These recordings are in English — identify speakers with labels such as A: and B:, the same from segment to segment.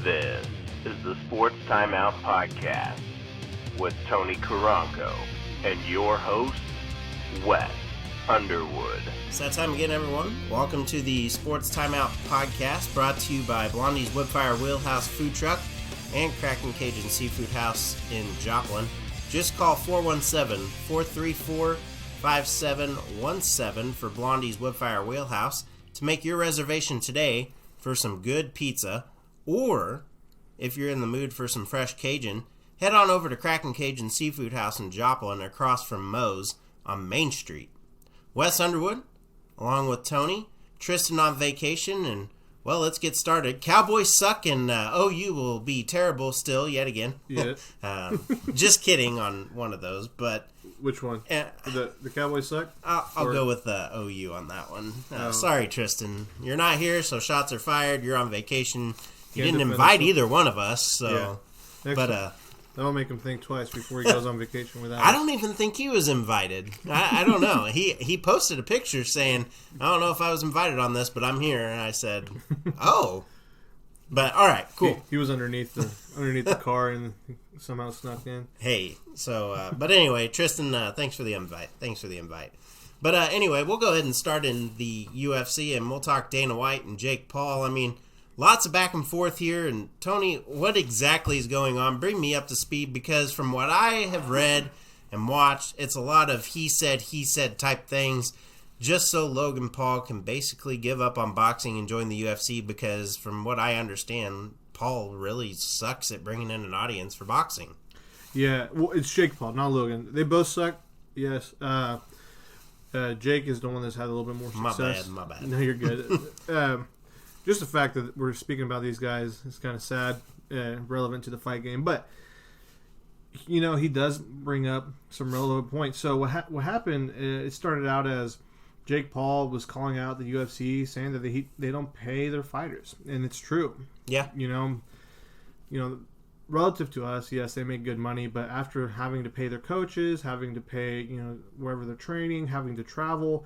A: This is the Sports Timeout Podcast with Tony Caranco and your host, Wes Underwood.
B: It's that time again, everyone. Welcome to the Sports Timeout Podcast, brought to you by Blondie's Woodfire Wheelhouse Food Truck and Kraken Cajun Seafood House in Joplin. Just call 417-434-5717 for Blondie's Woodfire Wheelhouse to make your reservation today for some good pizza. Or, if you're in the mood for some fresh Cajun, head on over to Kraken Cajun Seafood House in Joplin across from Moe's on Main Street. Wes Underwood, along with Tony, Tristan on vacation, and, well, let's get started. Cowboys suck, and OU will be terrible still yet again.
C: Yeah.
B: Just kidding on one of those, but...
C: Which one? The Cowboys suck?
B: I'll go with OU on that one. Sorry, Tristan. You're not here, so shots are fired. You're on vacation. You didn't invite either one of us, so...
C: Yeah. That'll make him think twice before he goes on vacation without us.
B: I don't even think he was invited. I don't know. He posted a picture saying, I don't know if I was invited on this, but I'm here. And I said, oh. But, all right, cool.
C: He was underneath the car and somehow snuck in.
B: Hey, so, but anyway, Tristan, thanks for the invite. But anyway, we'll go ahead and start in the UFC, and we'll talk Dana White and Jake Paul. I mean, lots of back and forth here, and Tony, what exactly is going on? Bring me up to speed, because from what I have read and watched, it's a lot of he said type things, just so Logan Paul can basically give up on boxing and join the UFC, because from what I understand, Paul really sucks at bringing in an audience for boxing.
C: Yeah, well, it's Jake Paul, not Logan. They both suck, yes. Jake is the one that's had a little bit more success.
B: My bad.
C: No, you're good. Just the fact that we're speaking about these guys is kind of sad, relevant to the fight game. But, you know, he does bring up some relevant points. So what happened, it started out as Jake Paul was calling out the UFC, saying that they don't pay their fighters. And it's true.
B: Yeah.
C: You know, relative to us, yes, they make good money. But after having to pay their coaches, having to pay, wherever they're training, having to travel,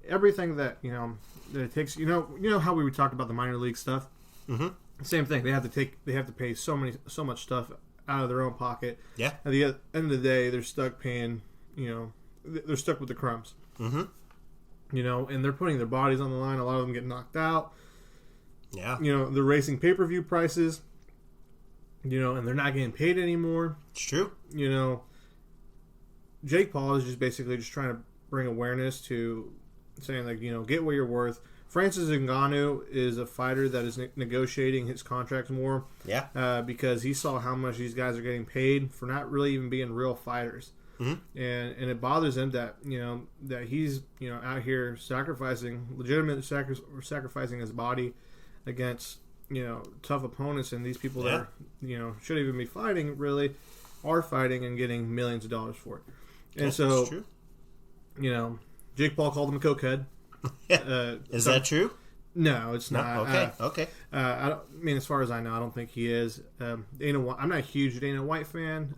C: everything that, that it takes, you know how we would talk about the minor league stuff.
B: Mm-hmm.
C: Same thing. They have to pay so much stuff out of their own pocket.
B: Yeah.
C: At the end of the day, they're stuck paying. They're stuck with the crumbs.
B: Mm-hmm.
C: And they're putting their bodies on the line. A lot of them get knocked out.
B: Yeah.
C: They're racing pay-per-view prices. And they're not getting paid anymore.
B: It's true.
C: Jake Paul is basically trying to bring awareness to, saying, get what you're worth. Francis Ngannou is a fighter that is negotiating his contracts more.
B: Yeah.
C: Because he saw how much these guys are getting paid for not really even being real fighters.
B: Mm-hmm.
C: And it bothers him that, that he's, out here sacrificing his body against, tough opponents. And these people that, shouldn't even be fighting, really are fighting and getting millions of dollars for it. And
B: That's
C: so,
B: true.
C: Jake Paul called him a cokehead.
B: Is that true?
C: No, it's not.
B: Okay.
C: I mean, as far as I know, I don't think he is. I'm not a huge Dana White fan.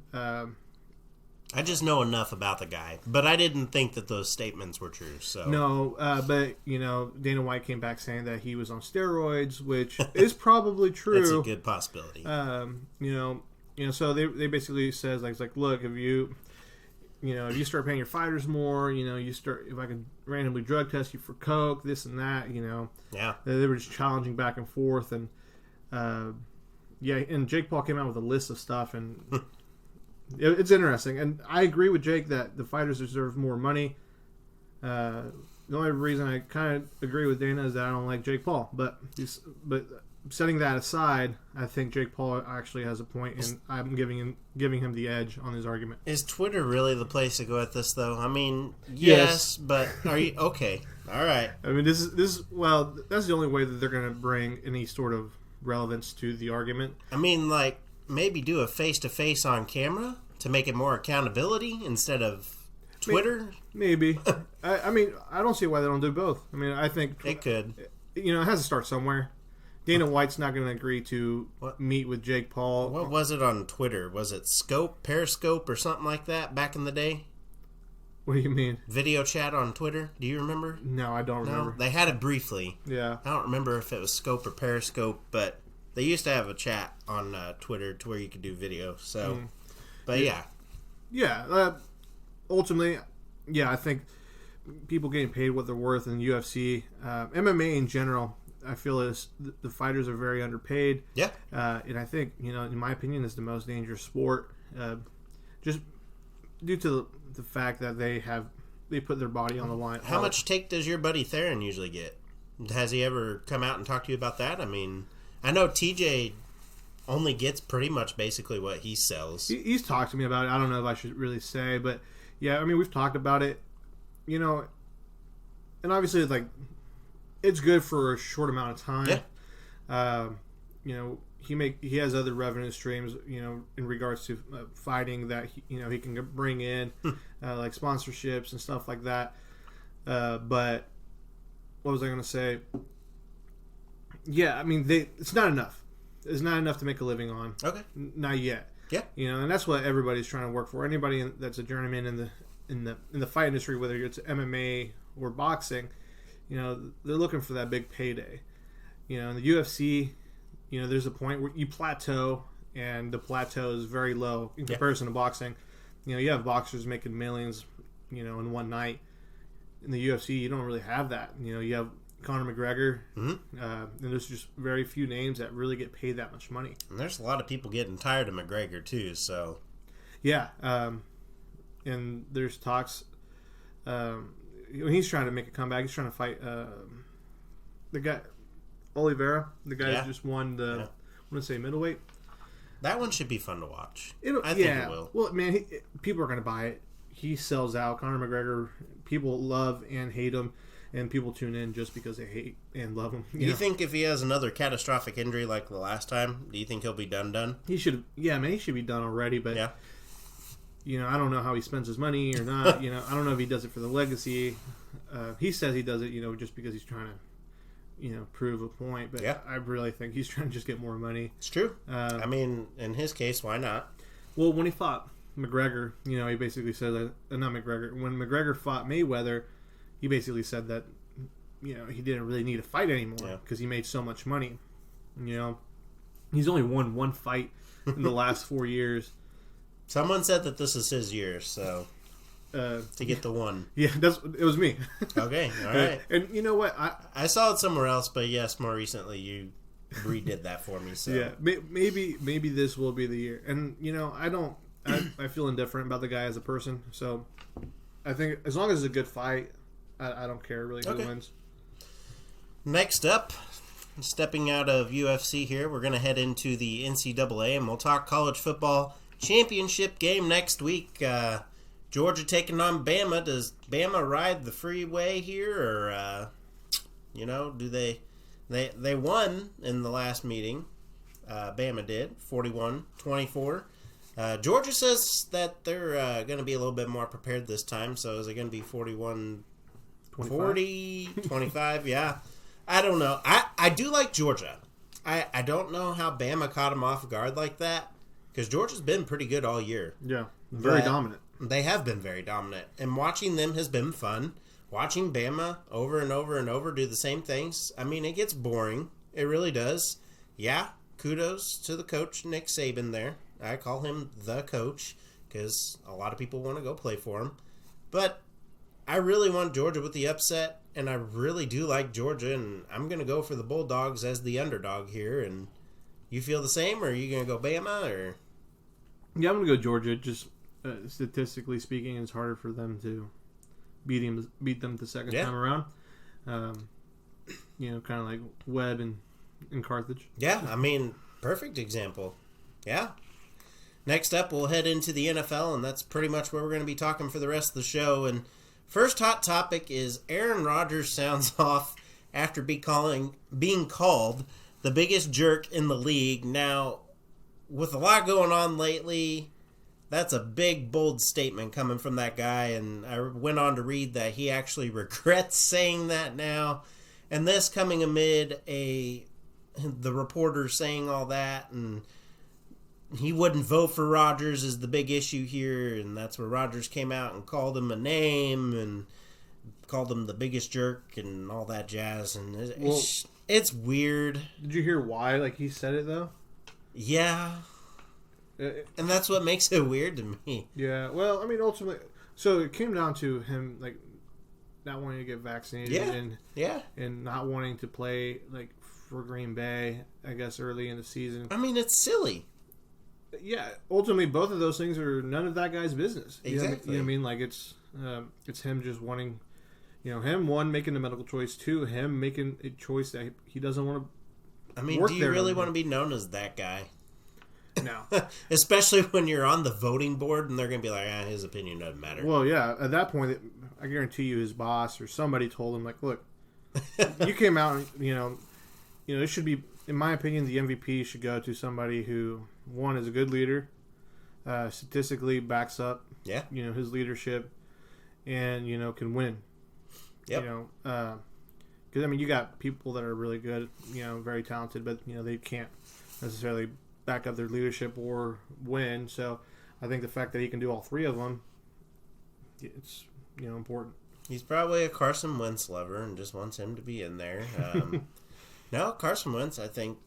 B: I just know enough about the guy, but I didn't think that those statements were true. So
C: no, but Dana White came back saying that he was on steroids, which is probably true.
B: That's a good possibility.
C: So they basically says like, look, if you start paying your fighters more, if I could randomly drug test you for coke, this and that,
B: Yeah.
C: They were just challenging back and forth, and and Jake Paul came out with a list of stuff, and it's interesting. And I agree with Jake that the fighters deserve more money. The only reason I kind of agree with Dana is that I don't like Jake Paul, but setting that aside, I think Jake Paul actually has a point, and I'm giving him the edge on his argument.
B: Is Twitter really the place to go at this, though? I mean, yes. But are you okay? All right.
C: I mean, this is well, that's the only way that they're going to bring any sort of relevance to the argument.
B: I mean, like, maybe do a face-to-face on camera to make it more accountability instead of Twitter?
C: Maybe. I mean, I don't see why they don't do both. I mean, I think
B: it could.
C: It has to start somewhere. Dana White's not going to agree to meet with Jake Paul.
B: What was it on Twitter? Was it Periscope, or something like that back in the day?
C: What do you mean?
B: Video chat on Twitter? Do you remember?
C: No, I don't remember.
B: They had it briefly.
C: Yeah.
B: I don't remember if it was Scope or Periscope, but They used to have a chat on Twitter to where you could do video. So, but yeah.
C: Yeah. Ultimately, yeah, I think people getting paid what they're worth in UFC, MMA in general, I feel is the fighters are very underpaid.
B: Yeah.
C: And I think, in my opinion, is the most dangerous sport. Just due to the fact that they put their body on the line.
B: How much take does your buddy Theron usually get? Has he ever come out and talked to you about that? I mean, I know TJ only gets pretty much basically what he sells.
C: He's talked to me about it. I don't know if I should really say, but yeah, I mean, we've talked about it, and obviously, like, it's good for a short amount of time. Yeah. He has other revenue streams, in regards to fighting that he can bring in, like sponsorships and stuff like that. But what was I going to say? Yeah, I mean, it's not enough. It's not enough to make a living on.
B: Okay.
C: Not yet.
B: Yeah.
C: And that's what everybody's trying to work for. Anybody that's a journeyman in the fight industry, whether it's MMA or boxing, they're looking for that big payday. In the UFC, there's a point where you plateau, and the plateau is very low in comparison to boxing. You have boxers making millions, in one night. In the UFC, you don't really have that. You have Conor McGregor, and there's just very few names that really get paid that much money.
B: And there's a lot of people getting tired of McGregor too. So,
C: yeah, and there's talks. He's trying to make a comeback. He's trying to fight the guy Oliveira, the guy who just won the. I want to say middleweight.
B: That one should be fun to watch.
C: I think it will. Well, man, people are going to buy it. He sells out. Conor McGregor, people love and hate him, and people tune in just because they hate and love him.
B: Do you think if he has another catastrophic injury like the last time, do you think he'll be done?
C: He should. Yeah, man, he should be done already. But
B: yeah.
C: I don't know how he spends his money or not. I don't know if he does it for the legacy. He says he does it, just because he's trying to, prove a point. But I really think he's trying to just get more money.
B: It's true. I mean, in his case, why not?
C: Well, when he fought McGregor, he basically said that, not McGregor. When McGregor fought Mayweather, he basically said that, he didn't really need to fight anymore because he made so much money. He's only won one fight in the last 4 years.
B: Someone said that this is his year, so to get the one.
C: Yeah, it was me.
B: Okay, all right.
C: And you know what?
B: I saw it somewhere else, but yes, more recently you redid that for me. So
C: yeah, maybe this will be the year. And I feel indifferent about the guy as a person. So I think as long as it's a good fight, I don't care really who wins.
B: Next up, stepping out of UFC here, we're going to head into the NCAA, and we'll talk college football championship game next week. Georgia taking on Bama. Does Bama ride the freeway here, or do they won in the last meeting? Bama did 41-24. Georgia says that they're going to be a little bit more prepared this time. So is it going to be 41-40, 25? Yeah, I don't know. I do like Georgia. I don't know how Bama caught them off guard like that. Because Georgia's been pretty good all year.
C: Yeah, very dominant.
B: They have been very dominant. And watching them has been fun. Watching Bama over and over and over do the same things, I mean, it gets boring. It really does. Yeah, kudos to the coach, Nick Saban there. I call him the coach because a lot of people want to go play for him. But I really want Georgia with the upset, and I really do like Georgia, and I'm going to go for the Bulldogs as the underdog here, and you feel the same, or are you going to go Bama? Or
C: yeah, I'm going to go Georgia. Just statistically speaking, it's harder for them to beat them the second time around. Kind of like Webb and Carthage.
B: Yeah, I mean, perfect example. Yeah. Next up, we'll head into the NFL, and that's pretty much where we're going to be talking for the rest of the show. And first hot topic is Aaron Rodgers sounds off after being called the biggest jerk in the league. Now, with a lot going on lately, that's a big, bold statement coming from that guy. And I went on to read that he actually regrets saying that now. And this coming amid the reporter saying all that. And he wouldn't vote for Rodgers is the big issue here. And that's where Rodgers came out and called him a It's weird.
C: Did you hear why? Like, he said it, though?
B: Yeah. And that's what makes it weird to me.
C: Yeah. Well, I mean, ultimately... So, it came down to him, like, not wanting to get vaccinated and not wanting to play, like, for Green Bay, I guess, early in the season.
B: I mean, it's silly.
C: Yeah. Ultimately, both of those things are none of that guy's business.
B: Exactly.
C: You know what I mean? Like, it's him just wanting... him, one, making a medical choice. Two, him making a choice that he doesn't want to
B: I mean, do you really want to be known as that guy?
C: No.
B: Especially when you're on the voting board and they're going to be like, his opinion doesn't matter.
C: Well, yeah. At that point, I guarantee you his boss or somebody told him, like, look, you came out, it should be, in my opinion, the MVP should go to somebody who, one, is a good leader, statistically backs up, his leadership, and, can win.
B: Yep.
C: Because, I mean, you got people that are really good, very talented, but, they can't necessarily back up their leadership or win. So I think the fact that he can do all three of them, it's, important.
B: He's probably a Carson Wentz lover and just wants him to be in there. No, Carson Wentz, I think,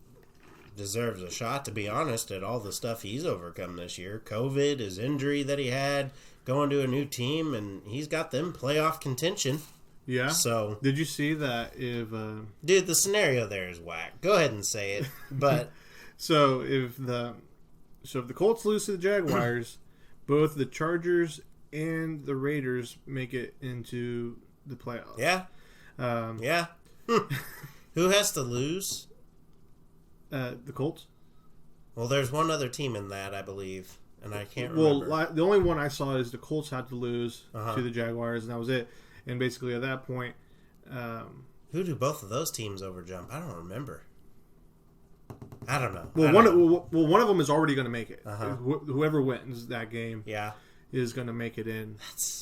B: deserves a shot, to be honest, at all the stuff he's overcome this year. COVID, his injury that he had, going to a new team, and he's got them playoff contention.
C: Yeah.
B: So,
C: did you see that if
B: dude, the scenario there is whack. Go ahead and say it. But
C: so if the Colts lose to the Jaguars, both the Chargers and the Raiders make it into the playoffs.
B: Yeah. Yeah. Who has to lose?
C: The Colts.
B: Well, there's one other team in that, I believe, and I can't remember.
C: Well, the only one I saw is the Colts had to lose to the Jaguars, and that was it. And basically, at that point...
B: who do both of those teams overjump? I don't remember. I don't know.
C: One of them is already going to make it. Whoever wins that game is going to make it in.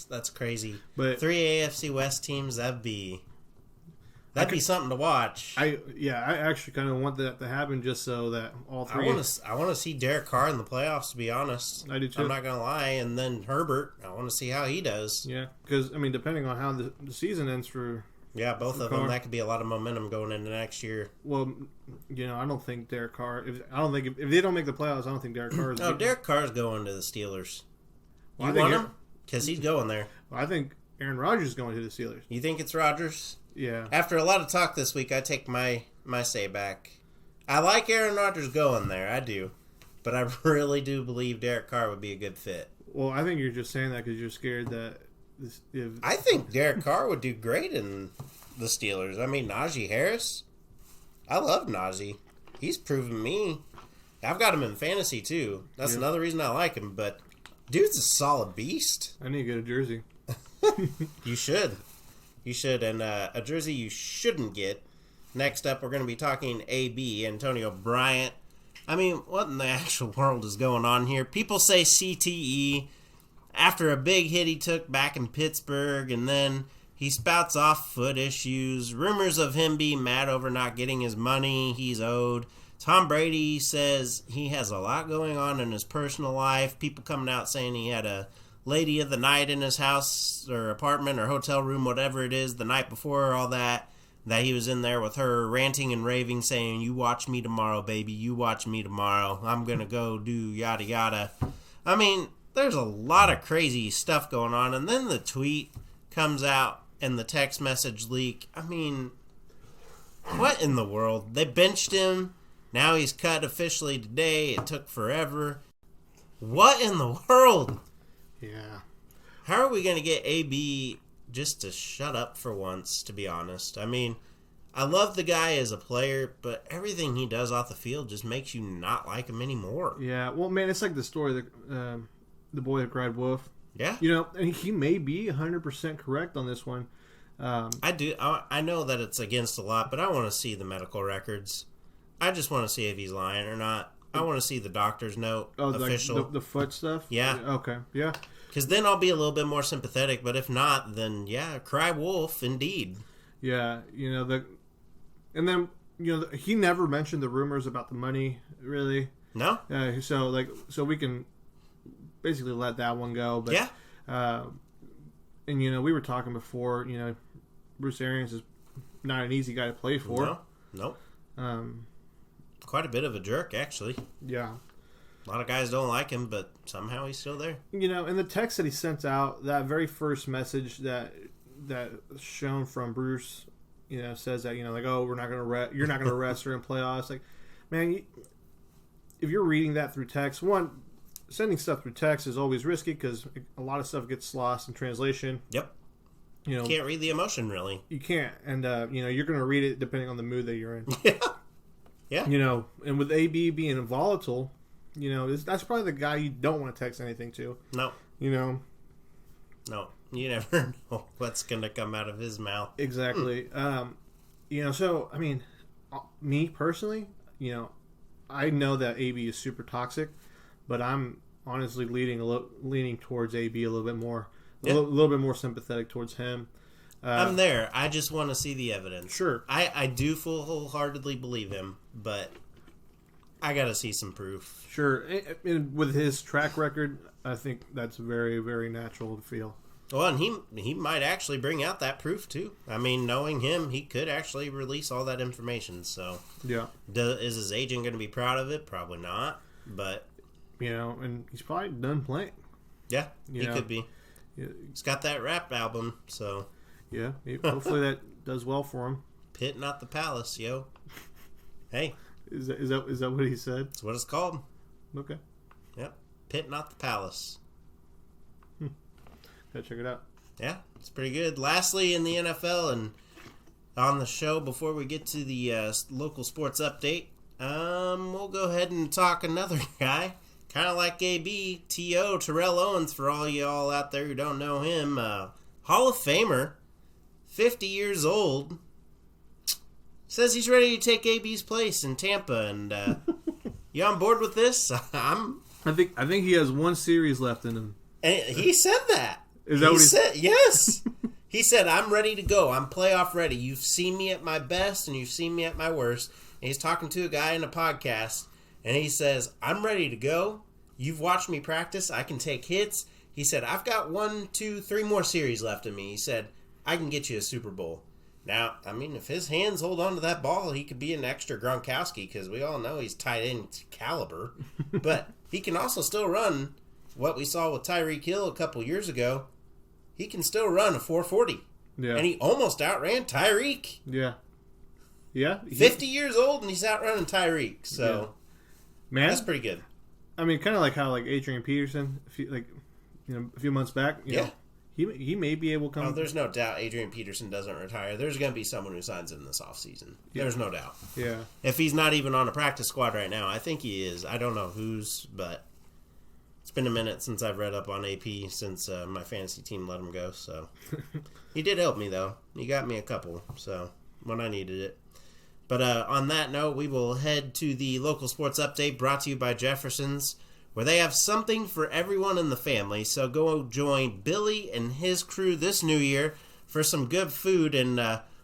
B: That's crazy.
C: But
B: 3 AFC West teams, that'd be something to watch.
C: I actually kind of want that to happen just so that all three...
B: I want to see Derek Carr in the playoffs, to be honest.
C: I do too.
B: I'm not going to lie. And then Herbert, I want to see how he does.
C: Yeah, because, I mean, depending on how the season ends for...
B: Yeah, both of them, that could be a lot of momentum going into next year.
C: Well, I don't think Derek Carr... If they don't make the playoffs, I don't think Derek Carr is...
B: No, Derek Carr's going to the Steelers.
C: Well,
B: you want him? Because he's going there.
C: Well, I think Aaron Rodgers is going to the Steelers.
B: You think it's Rodgers?
C: Yeah.
B: After a lot of talk this week, I take my say back. I like Aaron Rodgers going there. I do. But I really do believe Derek Carr would be a good fit.
C: Well, I think you're just saying that because you're scared that...
B: I think Derek Carr would do great in the Steelers. I mean, Najee Harris. I love Najee. He's proven me. I've got him in fantasy, too. That's another reason I like him. But dude's a solid beast.
C: I need to get a jersey.
B: You should. You should. And a jersey you shouldn't get. Next up, we're going to be talking AB, Antonio Bryant. I mean, what in the actual world is going on here? People say CTE after a big hit he took back in Pittsburgh, and then he spouts off foot issues. Rumors of him being mad over not getting his money he's owed. Tom Brady says he has a lot going on in his personal life. People coming out saying he had a lady of the night in his house or apartment or hotel room, whatever it is, the night before, all that he was in there with her ranting and raving, saying, "You watch me tomorrow, baby. You watch me tomorrow. I'm going to go do yada yada." I mean, there's a lot of crazy stuff going on. And then the tweet comes out and the text message leak. I mean, what in the world? They benched him. Now he's cut officially today. It took forever. What in the world?
C: Yeah.
B: How are we going to get AB just to shut up for once, to be honest? I mean, I love the guy as a player, but everything he does off the field just makes you not like him anymore.
C: Yeah, well, man, it's like the story that the boy that cried wolf.
B: Yeah.
C: And he may be 100% correct on this one.
B: I do. I know that it's against a lot, but I want to see the medical records. I just want to see if he's lying or not. I want to see the doctor's note, official.
C: Like the foot stuff?
B: Yeah.
C: Okay, yeah.
B: Because then I'll be a little bit more sympathetic, but if not, then yeah, cry wolf, indeed.
C: Yeah, and then, he never mentioned the rumors about the money, really.
B: No?
C: So we can basically let that one go. But,
B: yeah.
C: And, we were talking before, Bruce Arians is not an easy guy to play for.
B: No. Nope. Quite a bit of a jerk, actually.
C: Yeah.
B: A lot of guys don't like him, but somehow he's still there.
C: And the text that he sent out, that very first message that shown from Bruce, says that, like, oh, you're not going to rest her in playoffs. Like, man, if you're reading that through text, one, sending stuff through text is always risky because a lot of stuff gets lost in translation.
B: Yep. You can't read the emotion, really.
C: You can't. And, you're going to read it depending on the mood that you're in.
B: Yeah.
C: And with AB being volatile, that's probably the guy you don't want to text anything to.
B: No.
C: No.
B: You never know what's going to come out of his mouth.
C: Exactly. So, I mean, me personally, I know that AB is super toxic, but I'm honestly leaning towards AB a little bit more. A little bit more sympathetic towards him.
B: I'm there. I just want to see the evidence.
C: Sure.
B: I do wholeheartedly believe him, but I got to see some proof.
C: Sure. And with his track record, I think that's very, very natural to feel.
B: Well, and he might actually bring out that proof, too. I mean, knowing him, he could actually release all that information. So,
C: yeah.
B: Is his agent going to be proud of it? Probably not. But,
C: and he's probably done playing.
B: Yeah, he could be. Yeah. He's got that rap album, so...
C: Yeah, hopefully that does well for him.
B: Pit, not the palace, yo. Hey.
C: Is that what he said?
B: That's what it's called.
C: Okay.
B: Yep. Pit, not the palace.
C: Gotta check it out.
B: Yeah, it's pretty good. Lastly, in the NFL and on the show, before we get to the local sports update, we'll go ahead and talk another guy. Kind of like AB, T.O., Terrell Owens, for all y'all out there who don't know him. Hall of Famer. 50 years old, says he's ready to take AB's place in Tampa, and you on board with this?
C: I think he has one series left in him.
B: And he said that.
C: Is that what he
B: said? Yes. He said, I'm ready to go. I'm playoff ready. You've seen me at my best, and you've seen me at my worst. And he's talking to a guy in a podcast, and he says, I'm ready to go. You've watched me practice. I can take hits. He said, I've got 1, 2, 3 more series left in me. He said, I can get you a Super Bowl. Now, I mean, if his hands hold on to that ball, he could be an extra Gronkowski, because we all know he's tight end caliber. But he can also still run what we saw with Tyreek Hill a couple years ago. He can still run a 4.40.
C: Yeah.
B: And he almost outran Tyreek.
C: Yeah. Yeah.
B: 50 years old, and he's outrunning Tyreek. So,
C: man,
B: that's pretty good.
C: I mean, kind of like how Adrian Peterson, a few months back, you know, he may be able to come.
B: Oh, there's no doubt Adrian Peterson doesn't retire. There's going to be someone who signs him this offseason. Yeah. There's no doubt.
C: Yeah.
B: If he's not even on a practice squad right now, I think he is. I don't know who's, but it's been a minute since I've read up on AP since my fantasy team let him go. So he did help me, though. He got me a couple, so when I needed it. But on that note, we will head to the local sports update brought to you by Jefferson's, where they have something for everyone in the family. So go join Billy and his crew this new year for some good food and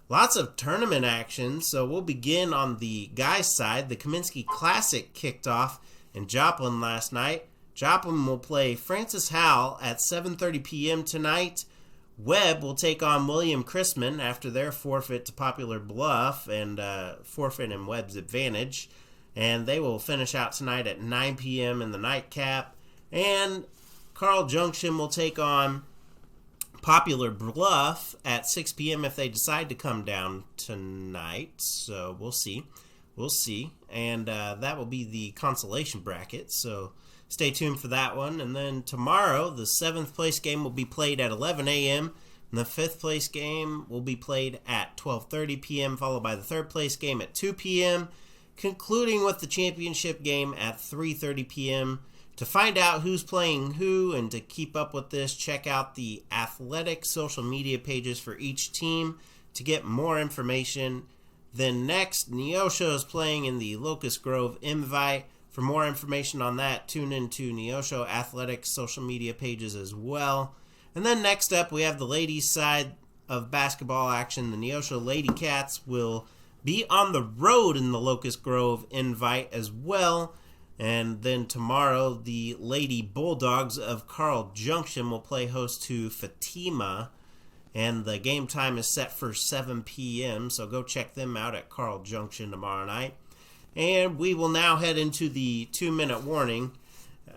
B: lots of tournament action. So we'll begin on the guys' side. The Kaminsky Classic kicked off in Joplin last night. Joplin will play Francis Howell at 7:30 p.m. tonight. Webb will take on William Chrisman after their forfeit to Popular Bluff and forfeit in Webb's advantage. And they will finish out tonight at 9 p.m. in the nightcap. And Carl Junction will take on Popular Bluff at 6 p.m. if they decide to come down tonight. So we'll see. We'll see. And that will be the consolation bracket. So stay tuned for that one. And then tomorrow, the 7th place game will be played at 11 a.m. And the 5th place game will be played at 12:30 p.m., followed by the 3rd place game at 2 p.m., concluding with the championship game at 3:30 p.m. To find out who's playing who and to keep up with this, check out the athletic social media pages for each team to get more information. Then next, Neosho is playing in the Locust Grove Invite. For more information on that, tune into Neosho Athletic social media pages as well. And then next up, we have the ladies' side of basketball action. The Neosho Lady Cats will be on the road in the Locust Grove Invite as well. And then tomorrow, the Lady Bulldogs of Carl Junction will play host to Fatima. And the game time is set for 7 p.m., so go check them out at Carl Junction tomorrow night. And we will now head into the 2-minute warning,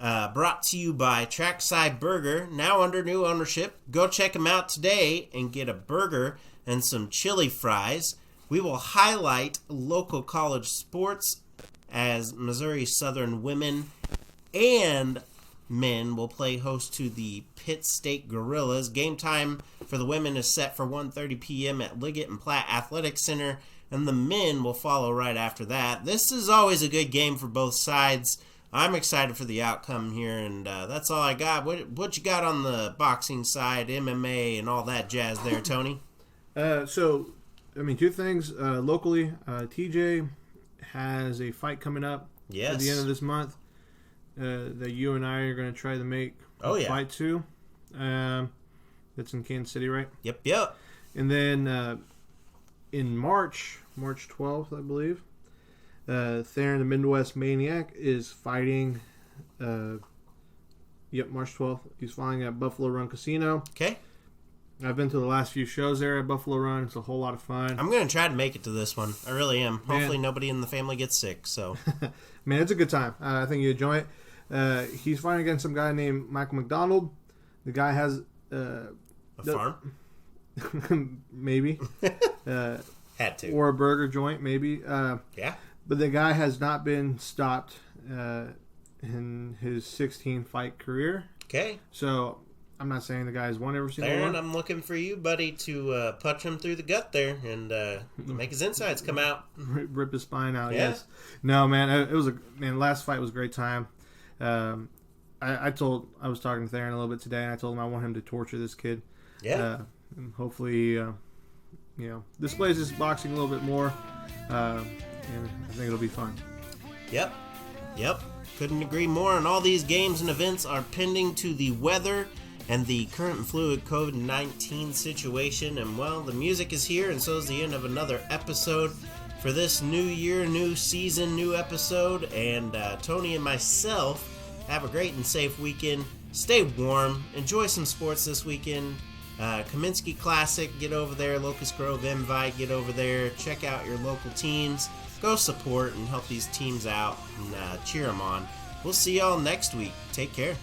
B: brought to you by Trackside Burger, now under new ownership. Go check them out today and get a burger and some chili fries. We will highlight local college sports as Missouri Southern women and men will play host to the Pitt State Gorillas. Game time for the women is set for 1:30 p.m. at Liggett and Platt Athletic Center, and the men will follow right after that. This is always a good game for both sides. I'm excited for the outcome here, and that's all I got. What you got on the boxing side, MMA, and all that jazz there, Tony?
C: Two things. Locally, TJ has a fight coming up at the end of this month that you and I are going to try to make a fight to. That's in Kansas City, right?
B: Yep.
C: And then in March 12th, I believe, Theron the Midwest Maniac is fighting. March 12th. He's fighting at Buffalo Run Casino.
B: Okay.
C: I've been to the last few shows there at Buffalo Run. It's a whole lot of fun.
B: I'm going to try to make it to this one. I really am. Hopefully nobody in the family gets sick. So,
C: man, it's a good time. I think you enjoy it. He's fighting against some guy named Michael McDonald. The guy has
B: a farm,
C: maybe,
B: had to,
C: or a burger joint, maybe.
B: Yeah.
C: But the guy has not been stopped in his 16 fight career.
B: Okay.
C: So I'm not saying the guy's won every single one.
B: I'm looking for you, buddy, to punch him through the gut there and make his insides come out.
C: Rip his spine out,
B: yeah.
C: Yes. No, man, last fight was a great time. I was talking to Theron a little bit today, and I told him I want him to torture this kid.
B: Yeah.
C: And hopefully, displays his boxing a little bit more, and I think it'll be fun.
B: Yep. Couldn't agree more. And all these games and events are pending to the weather and the current and fluid COVID-19 situation. And, well, the music is here, and so is the end of another episode for this new year, new season, new episode. And Tony and myself have a great and safe weekend. Stay warm. Enjoy some sports this weekend. Kaminsky Classic, get over there. Locust Grove Invite, get over there. Check out your local teams. Go support and help these teams out and cheer them on. We'll see y'all next week. Take care.